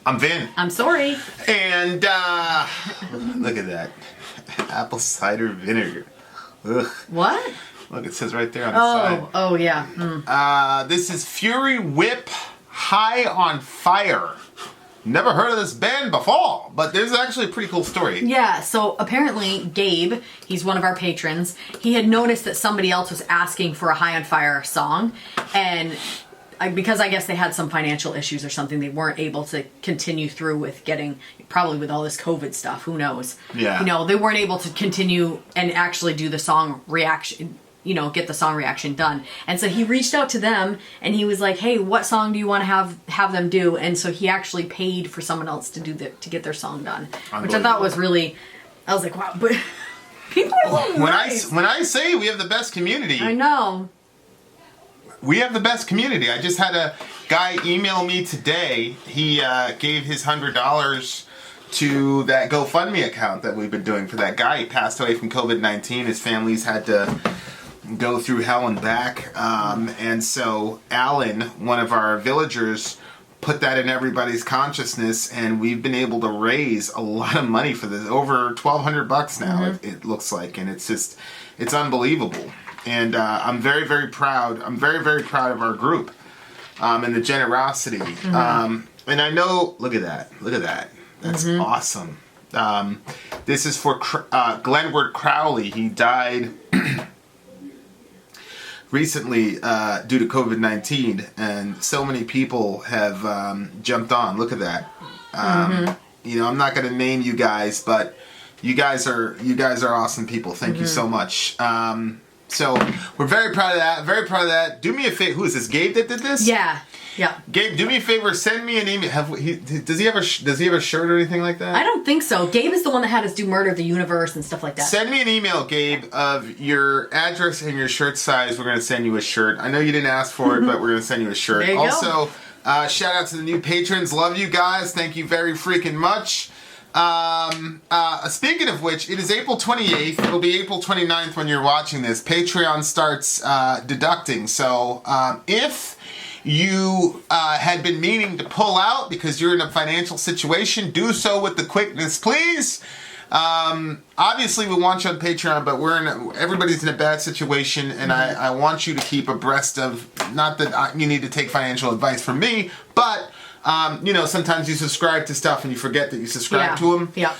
I'm Vin. I'm Sori. And look at that. Apple cider vinegar. Ugh. What? Look, it says right there on the side. Oh yeah. Mm. This is Fury Whip High on Fire. Never heard of this band before, but there's actually a pretty cool story. Yeah, so apparently Gabe, he's one of our patrons, he had noticed that somebody else was asking for a High on Fire song, and because I guess they had some financial issues or something, they weren't able to continue through with getting, probably with all this COVID stuff, who knows. Yeah. You know, they weren't able to continue and actually do the song reaction, you know, get the song reaction done. And so he reached out to them and he was like, hey, what song do you want to have them do? And so he actually paid for someone else to do to get their song done, which I thought was really, I was like, wow, but people are a little nice. When I say we have the best community, I know. We have the best community. I just had a guy email me today. He gave his $100 to that GoFundMe account that we've been doing for that guy. He passed away from COVID-19. His family's had to go through hell and back. And so Alan, one of our villagers, put that in everybody's consciousness, and we've been able to raise a lot of money for this. Over $1,200 now, it looks like. And it's just, it's unbelievable. And I'm very, very proud. I'm very, very proud of our group and the generosity. And I know, look at that. Look at that. That's awesome. This is for Glenward Crowley. He died recently due to COVID-19, and so many people have jumped on. Look at that. You know, I'm not going to name you guys, but you guys are awesome people. Thank you so much. So we're very proud of that. Very proud of that. Do me a favor. Who is this? Gabe that did this? Yeah. Yeah. Gabe, do me a favor. Send me an email. Does he have a shirt or anything like that? I don't think so. Gabe is the one that had us do Murder of the Universe and stuff like that. Send me an email, Gabe, of your address and your shirt size. We're going to send you a shirt. I know you didn't ask for it, but we're going to send you a shirt. There you also, shout out to the new patrons. Love you guys. Thank you very freaking much. Speaking of which, it is April 28th. It'll be April 29th when you're watching this. Patreon starts deducting. So if you had been meaning to pull out because you're in a financial situation, do so with the quickness, please. Obviously, we want you on Patreon, but everybody's in a bad situation, and I want you to keep abreast of, not that you need to take financial advice from me, but you know, sometimes you subscribe to stuff and you forget that you subscribe to them. Yeah.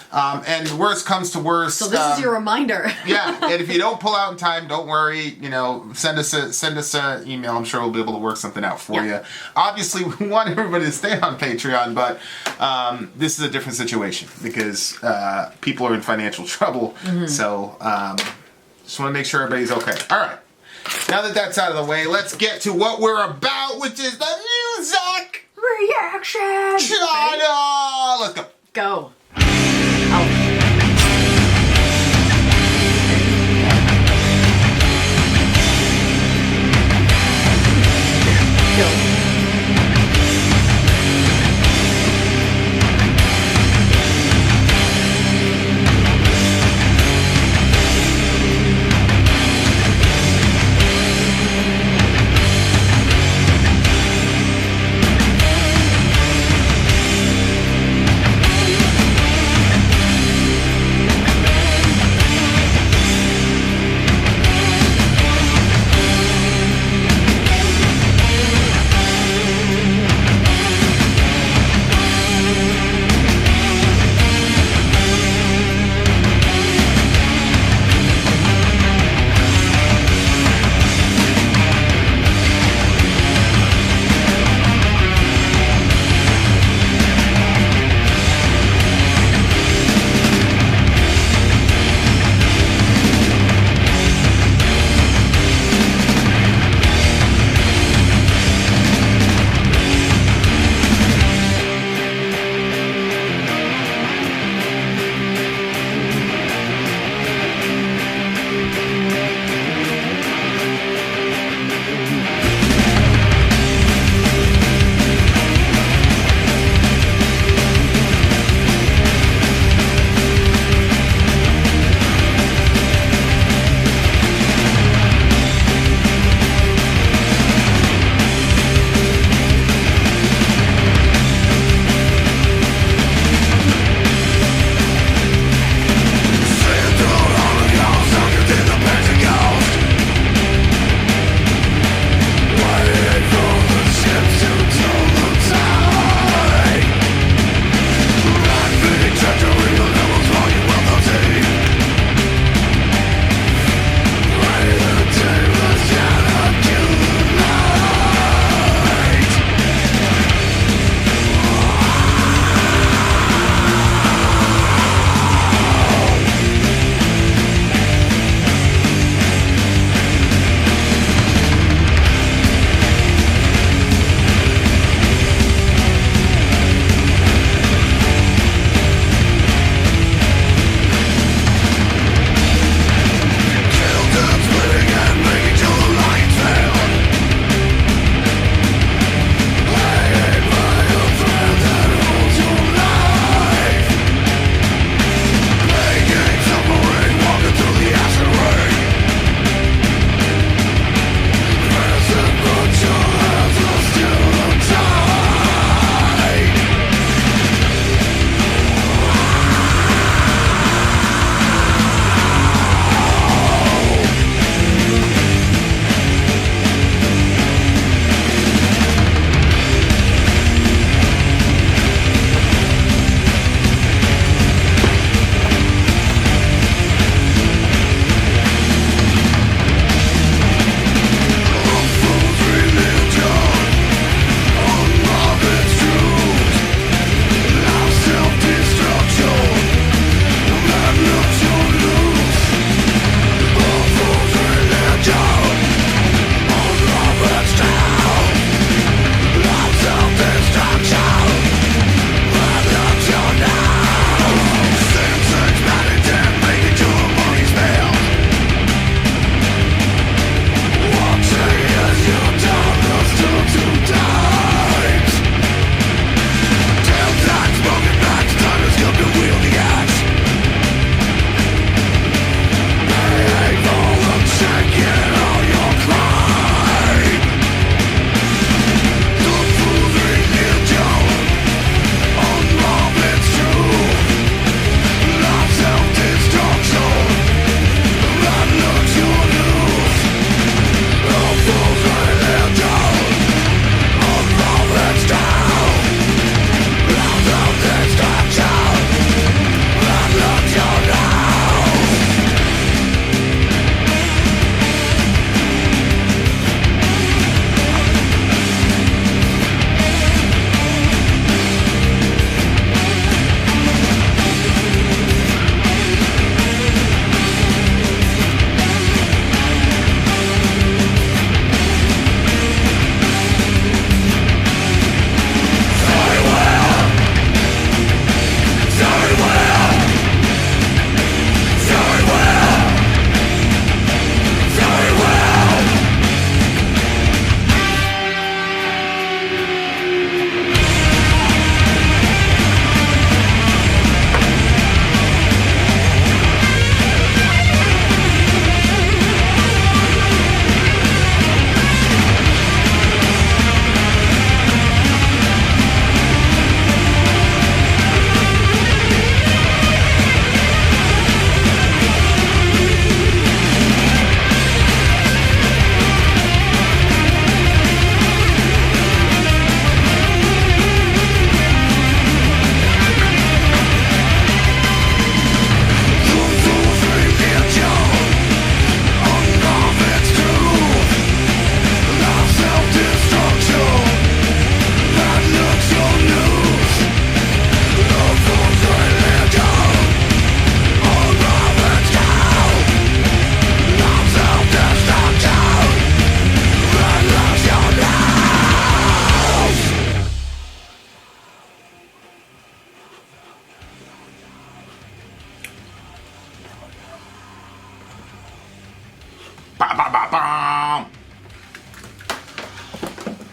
And worst comes to worst. So this is your reminder. Yeah. And if you don't pull out in time, don't worry. You know, send us an email. I'm sure we'll be able to work something out for you. Obviously, we want everybody to stay on Patreon, but this is a different situation because people are in financial trouble. So just want to make sure everybody's okay. All right. Now that that's out of the way, let's get to what we're about, which is the music reaction. China! Let's go. Go.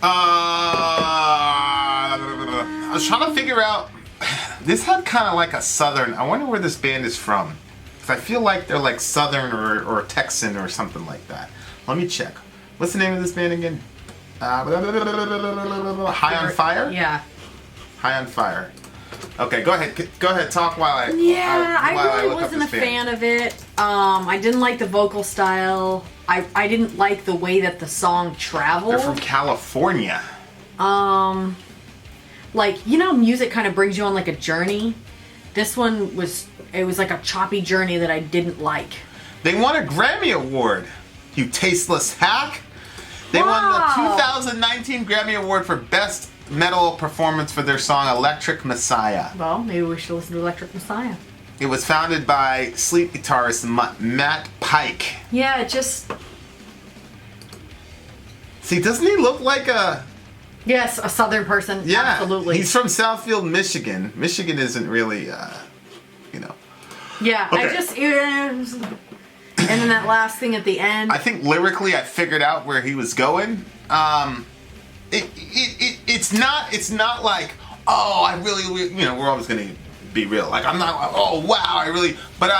I was trying to figure out. This had kind of like a southern. I wonder where this band is from. Because I feel like they're like southern or Texan or something like that. Let me check. What's the name of this band again? High on Fire? Yeah. High on Fire. Okay, go ahead. Go ahead. Talk while I. I really wasn't a fan of it. I didn't like the vocal style. I didn't like the way that the song traveled. They're from California. Like, you know, music kind of brings you on like a journey. This one was like a choppy journey that I didn't like. They won a Grammy Award, you tasteless hack. They won the 2019 Grammy Award for Best Metal Performance for their song Electric Messiah. Well, maybe we should listen to Electric Messiah. It was founded by sleep guitarist Matt Pike. Yeah, it just... See, doesn't he look like a... Yes, a southern person. Yeah, absolutely. He's from Southfield, Michigan. Michigan isn't really, you know. Yeah, Okay. I just... And then that last thing at the end. I think lyrically I figured out where he was going. It's not like, oh, I really, you know, we're always going to be real. Like, I'm not, oh, wow, I really, but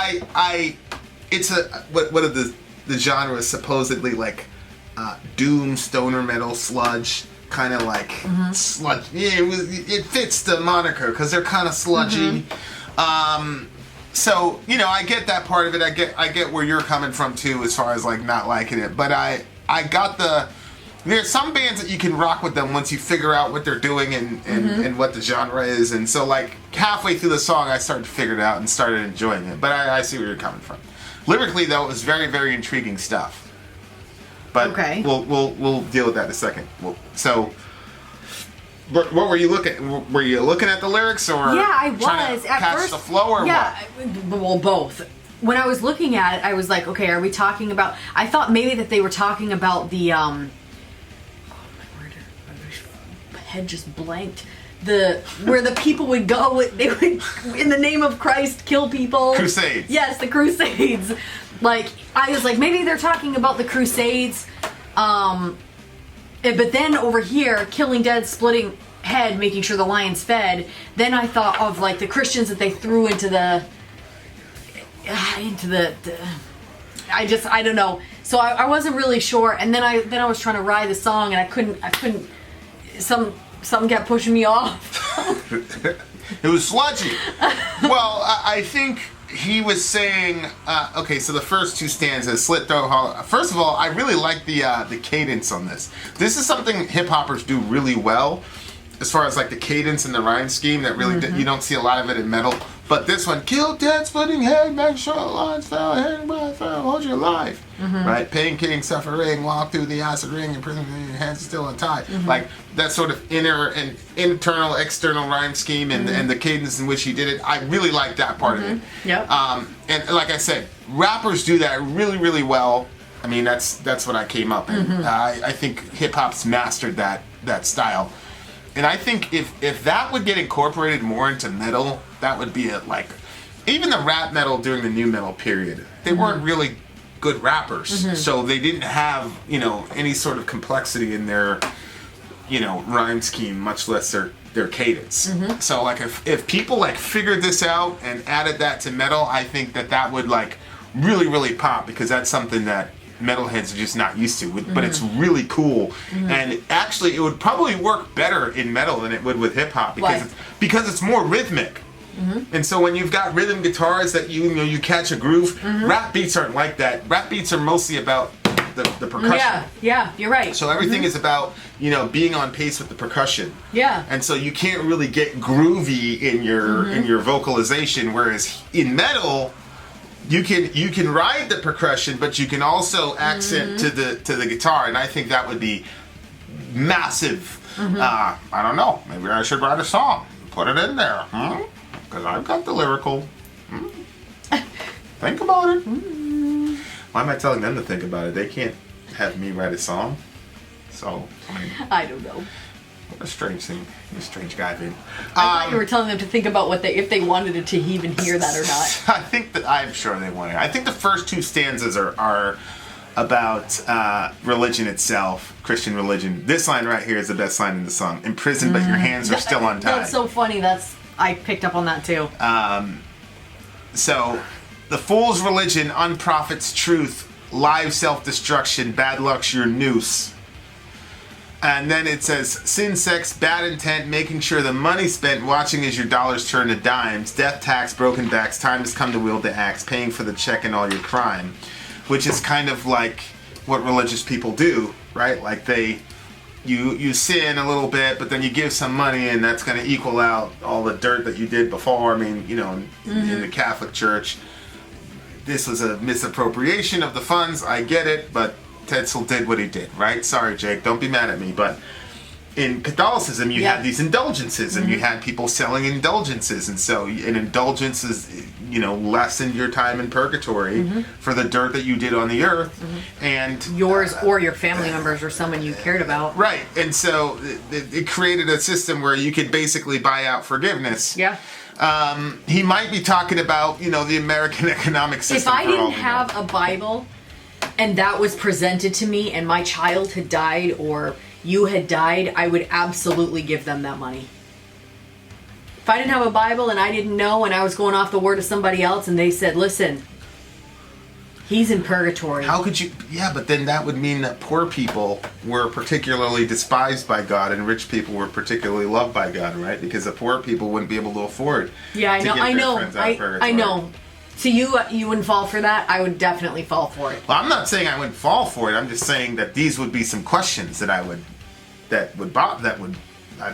it's a, what are the genres supposedly like, doom, stoner metal, sludge, kind of like sludge. Yeah, it fits the moniker because they're kind of sludgy. So, you know, I get that part of it. I get where you're coming from too, as far as like not liking it. But I got there's some bands that you can rock with them once you figure out what they're doing and what the genre is. And so like halfway through the song, I started to figure it out and started enjoying it. But I see where you're coming from. Lyrically though, it was very, very intriguing stuff. But okay. we'll deal with that in a second. What were you looking? Were you looking at the lyrics, or yeah, I trying was to at catch first. the flow, or yeah, what? Well, both. When I was looking at it, I was like, okay, are we talking about? I thought maybe that they were talking about the. Oh my word! My head just blanked. Where the people would go, they would, in the name of Christ, kill people. Crusades. Yes, the Crusades. Like, I was like, maybe they're talking about the Crusades. But then over here, killing dead, splitting head, making sure the lion's fed. Then I thought of like the Christians that they threw into the I don't know. So I wasn't really sure. And then I was trying to ride the song and I couldn't. Something kept pushing me off. It was sludgy. Well, I think he was saying, okay, so the first two stanzas, Slit Throat Hollow. First of all, I really like the cadence on this. This is something hip-hoppers do really well, as far as like the cadence and the rhyme scheme that really, you don't see a lot of it in metal. But this one, kill dead, splitting head, make sure the lines fell, head by fell, hold your life. Right? Pain, king, suffering, walk through the acid ring, and prison, your hands still untied. Like, that sort of inner and internal, external rhyme scheme and the cadence in which he did it, I really like that part of it. Yep. And like I said, rappers do that really, really well. I mean, that's what I came up in. I think hip-hop's mastered that style. And I think if that would get incorporated more into metal, that would be it. Like, even the rap metal during the new metal period, they weren't really good rappers. So they didn't have, you know, any sort of complexity in their, you know, rhyme scheme, much less their cadence. So like if people like figured this out and added that to metal, I think that would like really, really pop, because that's something that metalheads are just not used to, but it's really cool. And actually it would probably work better in metal than it would with hip-hop, because it's more rhythmic. And so when you've got rhythm guitars that you catch a groove, rap beats aren't like that. Rap beats are mostly about the percussion. Yeah, you're right. So everything is about, you know, being on pace with the percussion. Yeah. And so you can't really get groovy in your vocalization, whereas in metal you can ride the percussion, but you can also accent to the guitar, and I think that would be massive. I don't know. Maybe I should write a song, put it in there, because I've got the lyrical. Think about it. Why am I telling them to think about it? They can't have me write a song. So I mean, I don't know. what a strange thing. You're a strange guy, Vin. I thought you were telling them to think about if they wanted it to even hear that or not. I think that I'm sure they want it. I think the first two stanzas are about religion itself, Christian religion. This line right here is the best line in the song. Imprisoned, but your hands are still untied. That's so funny. I picked up on that too. So, the fool's religion unprofits truth, live self-destruction, bad luck's your noose. And then it says, sin, sex, bad intent, making sure the money spent watching as your dollars turn to dimes, death, tax, broken backs, time has come to wield the axe, paying for the check and all your crime. Which is kind of like what religious people do, right? Like you sin a little bit, but then you give some money and that's going to equal out all the dirt that you did before. I mean, in the Catholic Church, this was a misappropriation of the funds. I get it, but Tetzel did what he did, right? Sorry, Jake, don't be mad at me, but in Catholicism, you had these indulgences, and you had people selling indulgences, and so an indulgence is, lessened your time in purgatory for the dirt that you did on the earth, and yours or your family members or someone you cared about. Right, and so it created a system where you could basically buy out forgiveness. Yeah. He might be talking about, the American economic system. If I didn't have a Bible and that was presented to me and my child had died or you had died, I would absolutely give them that money. If I didn't have a Bible and I didn't know and I was going off the word of somebody else and they said, listen, he's in purgatory. How could you? Yeah, but then that would mean that poor people were particularly despised by God and rich people were particularly loved by God, right? Because the poor people wouldn't be able to afford. Yeah, I know. To get their friends out of purgatory. I know. So you wouldn't fall for that? I would definitely fall for it. Well, I'm not saying I wouldn't fall for it. I'm just saying that these would be some questions that I'd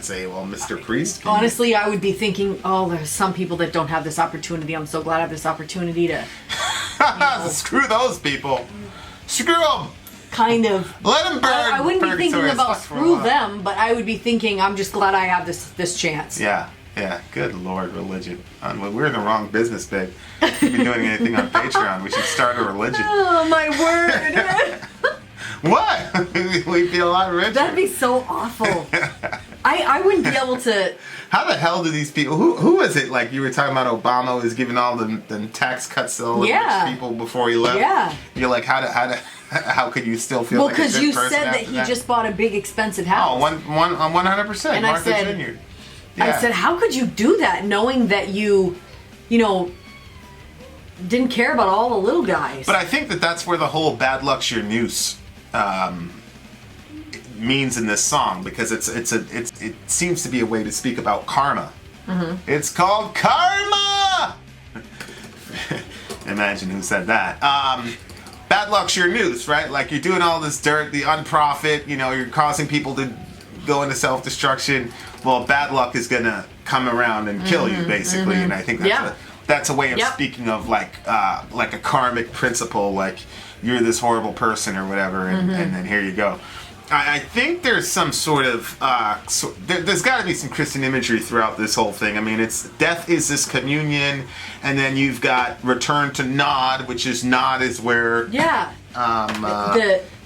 say, well, Mr. Priest. Honestly, I would be thinking, there's some people that don't have this opportunity. I'm so glad I have this opportunity to. Screw those people. Screw them. Kind of. Let them burn. I wouldn't be thinking about screw them. them, but I would be thinking, I'm just glad I have this chance. Yeah. Yeah, good Lord, religion. We're in the wrong business, babe. If you've been doing anything on Patreon, we should start a religion. Oh, my word. What? We'd be a lot richer. That'd be so awful. I wouldn't be able to... How the hell do these people... Who is it? Like, you were talking about Obama was giving all the tax cuts to all the rich people before he left. Yeah. You're like, how could you still feel like a good person? Well, because you said that he just bought a big, expensive house. Oh, 100%. And Martha's I said... Vineyard. Yeah. I said, how could you do that knowing that you didn't care about all the little guys? But I think that's where the whole bad luck's your noose means in this song, because it seems to be a way to speak about karma. Mm-hmm. It's called karma! Imagine who said that. Bad luck's your noose, right? Like, you're doing all this dirt, the unprofit, you're causing people to go into self-destruction. Well, bad luck is gonna come around and kill you, basically, and I think that's a way of speaking of like a karmic principle, like you're this horrible person or whatever, and then here you go. I think there's some sort of there's got to be some Christian imagery throughout this whole thing. I mean, it's death is this communion, and then you've got return to Nod, which is Nod is where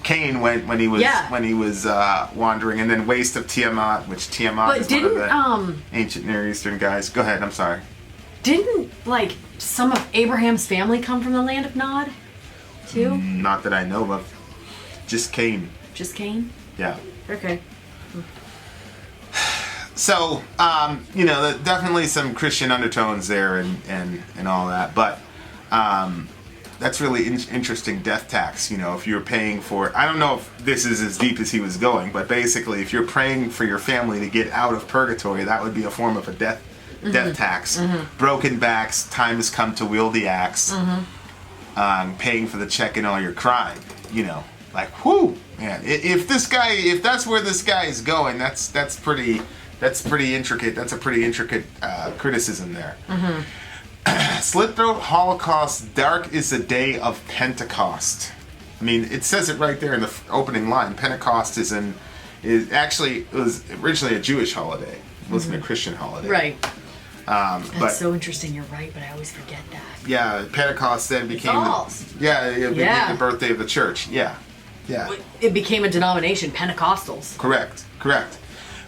Cain went when he was wandering, and then waste of Tiamat, which Tiamat is one of the ancient Near Eastern guys. Go ahead, I'm sorry. Didn't some of Abraham's family come from the land of Nod, too? Not that I know of. Just Cain. Just Cain? Yeah. Okay. So, definitely some Christian undertones there and all that, but that's really interesting death tax. If you're paying for, I don't know if this is as deep as he was going, but basically if you're praying for your family to get out of purgatory, that would be a form of a death tax. Mm-hmm. Broken backs, time has come to wield the axe, paying for the check and all your crime, like, whoo, man, if that's where this guy is going, that's pretty intricate. That's a pretty intricate criticism there. Mm-hmm. Slit throat, Holocaust, dark is the day of Pentecost. I mean, it says it right there in the opening line. Pentecost it was originally a Jewish holiday. It wasn't a Christian holiday. Right. That's so interesting. You're right, but I always forget that. Yeah, Pentecost then became it became the birthday of the church. Yeah. Yeah. It became a denomination, Pentecostals. Correct.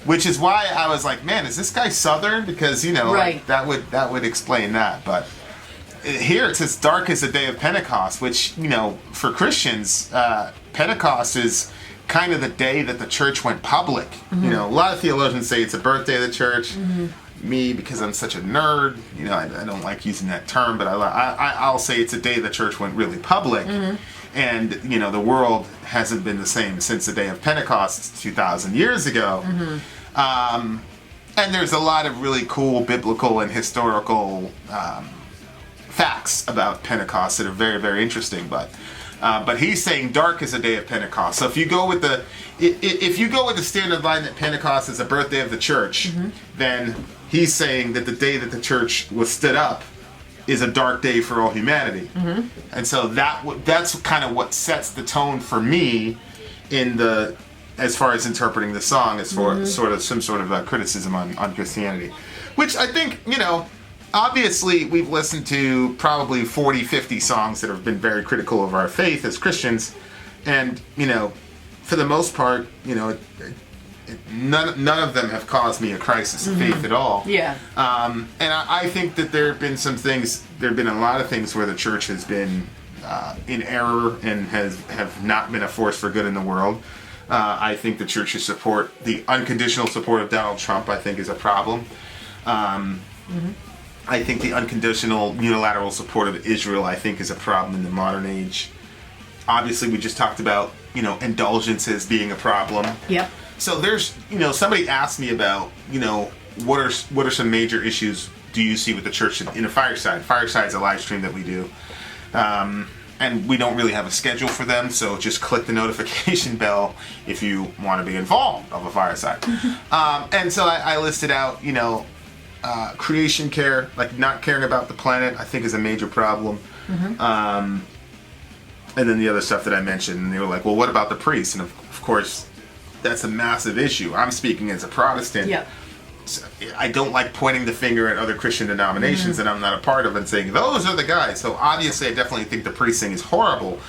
Which is why I was like, man, is this guy Southern? Because, right. that would explain that. But here it's as dark as the day of Pentecost, which, you know, for Christians, Pentecost is kind of the day that the church went public. You know, a lot of theologians say it's a birthday of the church. Me, because I'm such a nerd, you know, I don't like using that term, but I'll say it's a day the church went really public. And, you know, the world hasn't been the same since the day of Pentecost 2,000 years ago. And there's a lot of really cool biblical and historical facts about Pentecost that are very, very interesting. But he's saying dark is the day of Pentecost. So if you go with the standard line that Pentecost is a birthday of the church, then he's saying that the day that the church was stood up is a dark day for all humanity. And so that's kind of what sets the tone for me as far as interpreting the song, as for some sort of criticism on Christianity. Which I think, you know, obviously we've listened to probably 40, 50 songs that have been very critical of our faith as Christians. And, you know, for the most part, you know, none of them have caused me a crisis of faith at all. Yeah. And I think that there have been a lot of things where the church has been in error and have not been a force for good in the world. I think the church's support, the unconditional support of Donald Trump, I think is a problem. I think the unconditional unilateral support of Israel, I think, is a problem in the modern age. Obviously, we just talked about, you know, indulgences being a problem. Yep. So there's, you know, somebody asked me about, you know, what are some major issues do you see with the church in a Fireside? Fireside is a live stream that we do. And we don't really have a schedule for them, so just click the notification bell if you want to be involved of a Fireside. And so I listed out, you know, creation care, like not caring about the planet, I think is a major problem. And then the other stuff that I mentioned, and they were like, well, what about the priests? And of course, that's a massive issue. I'm speaking as a Protestant. Yeah. I don't like pointing the finger at other Christian denominations that I'm not a part of and saying, those are the guys. So obviously I definitely think the priest thing is horrible.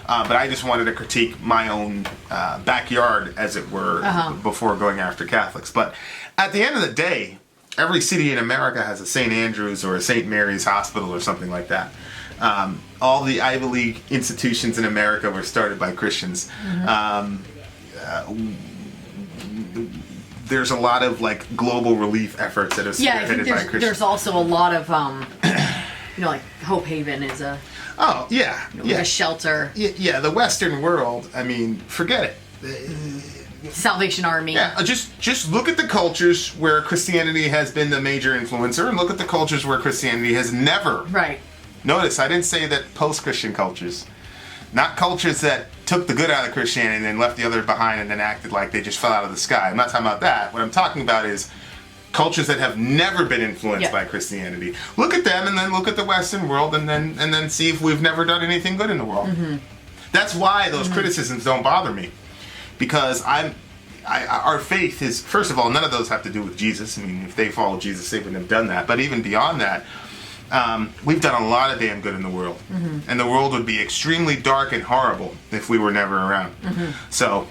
But I just wanted to critique my own backyard, as it were, before going after Catholics. But at the end of the day, every city in America has a St. Andrew's or a St. Mary's Hospital or something like that. All the Ivy League institutions in America were started by Christians. There's a lot of like global relief efforts that are spearheaded by Christians. There's also a lot of, you know, like Hope Haven is a a shelter. Yeah, the Western world. I mean, forget it. Salvation Army. Yeah, just look at the cultures where Christianity has been the major influencer, and look at the cultures where Christianity has never. Right. Notice I didn't say that post-Christian cultures. Not cultures that took the good out of Christianity and then left the other behind and then acted like they just fell out of the sky. I'm not talking about that. What I'm talking about is cultures that have never been influenced by Christianity. Look at them and then look at the Western world and then see if we've never done anything good in the world. That's why those criticisms don't bother me. Because our faith is, first of all, none of those have to do with Jesus. I mean, if they follow Jesus, they wouldn't have done that. But even beyond that, we've done a lot of damn good in the world. And the world would be extremely dark and horrible if we were never around. So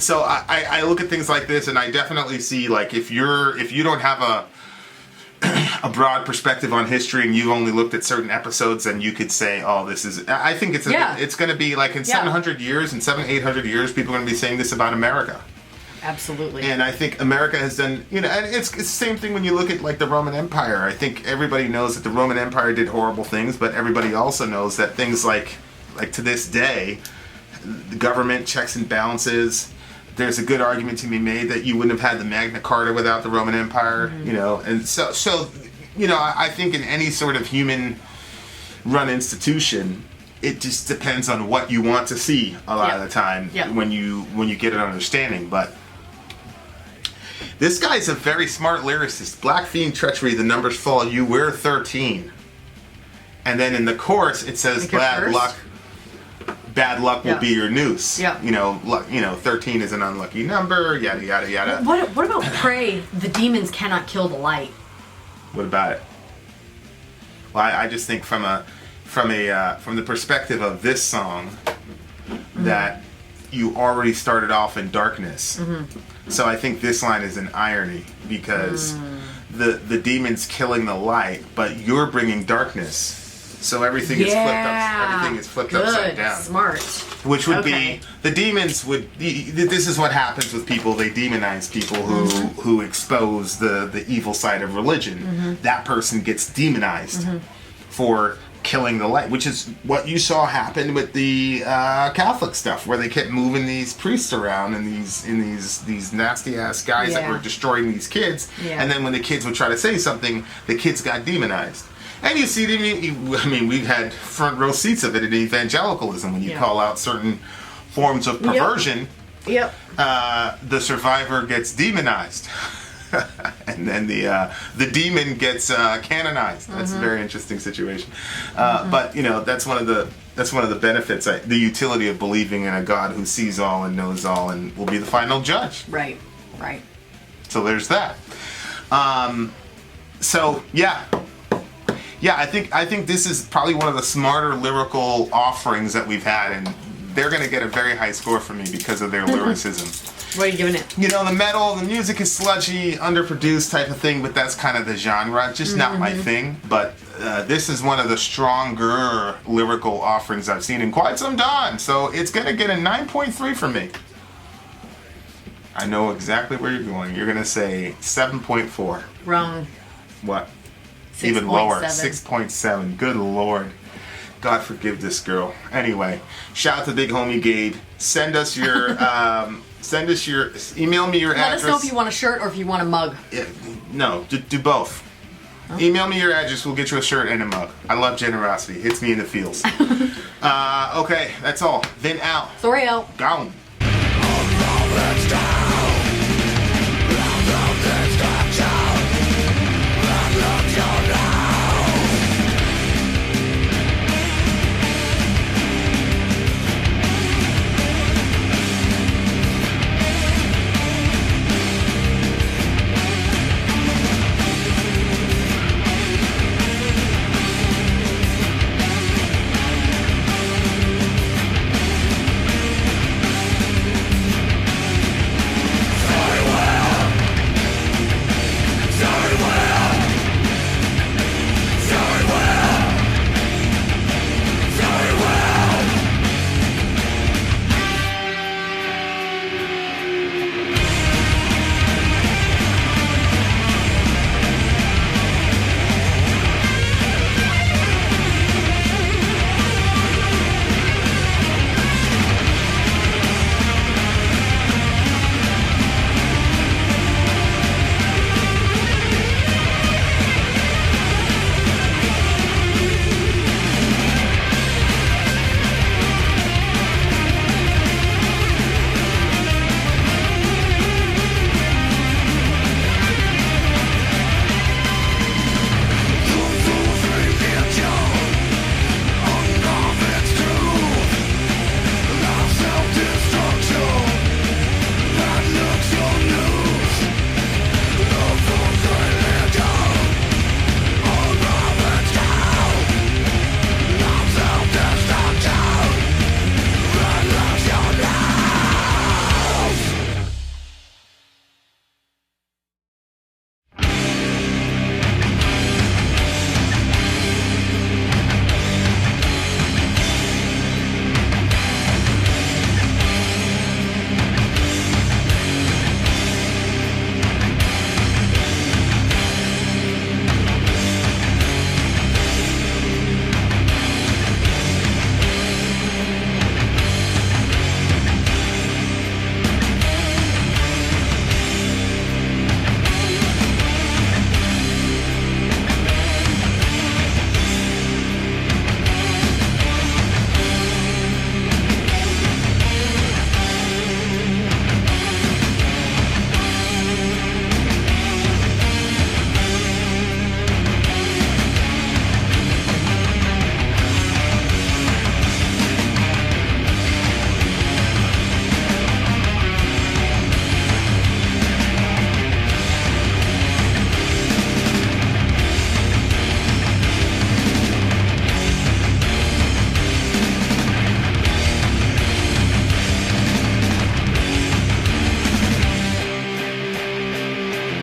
I look at things like this, and I definitely see, like, if you don't have a broad perspective on history and you've only looked at certain episodes, then you could say, oh, this is, I think it's going to be like in 700 years, in 800 years, people are going to be saying this about America. Absolutely. And I think America has done, you know, and it's the same thing when you look at like the Roman Empire. I think everybody knows that the Roman Empire did horrible things, but everybody also knows that things like to this day, the government checks and balances. There's a good argument to be made that you wouldn't have had the Magna Carta without the Roman Empire, you know, and so you know, I think in any sort of human-run institution, it just depends on what you want to see a lot of the time when you get an understanding, but. This guy's a very smart lyricist. Black fiend treachery, the numbers fall, you wear 13. And then in the chorus it says bad luck will be your noose. Yeah. You know, 13 is an unlucky number, yada yada yada. What about pray the demons cannot kill the light? What about it? Well, I just think from the perspective of this song that you already started off in darkness. So I think this line is an irony because the demons killing the light, but you're bringing darkness. So everything is flipped up. Everything is flipped upside down. Smart. Which would be the demons would. This is what happens with people. They demonize people who expose the evil side of religion. That person gets demonized for killing the light, which is what you saw happen with the Catholic stuff, where they kept moving these priests around and these nasty ass guys that were destroying these kids. And then when the kids would try to say something, the kids got demonized. And you see, I mean, we've had front row seats of it in evangelicalism when you call out certain forms of perversion. The survivor gets demonized, and then the demon gets canonized. That's a very interesting situation. But you know, that's one of the benefits, the utility of believing in a God who sees all and knows all and will be the final judge. Right. So there's that. Yeah, I think this is probably one of the smarter lyrical offerings that we've had, and they're going to get a very high score from me because of their lyricism. What are you giving it? You know, the music is sludgy, underproduced type of thing, but that's kind of the genre. Just not my thing. But this is one of the stronger lyrical offerings I've seen in quite some time. So it's going to get a 9.3 from me. I know exactly where you're going. You're going to say 7.4. Wrong. What? 6. Even lower, 7. 6.7. Good Lord. God forgive this girl. Anyway, shout out to Big Homie Gabe. Send us your, email me your address. Let us know if you want a shirt or if you want a mug. No, do both. Oh. Email me your address, we'll get you a shirt and a mug. I love generosity. Hits me in the feels. Okay, that's all. Vin out. Sori out. Gone.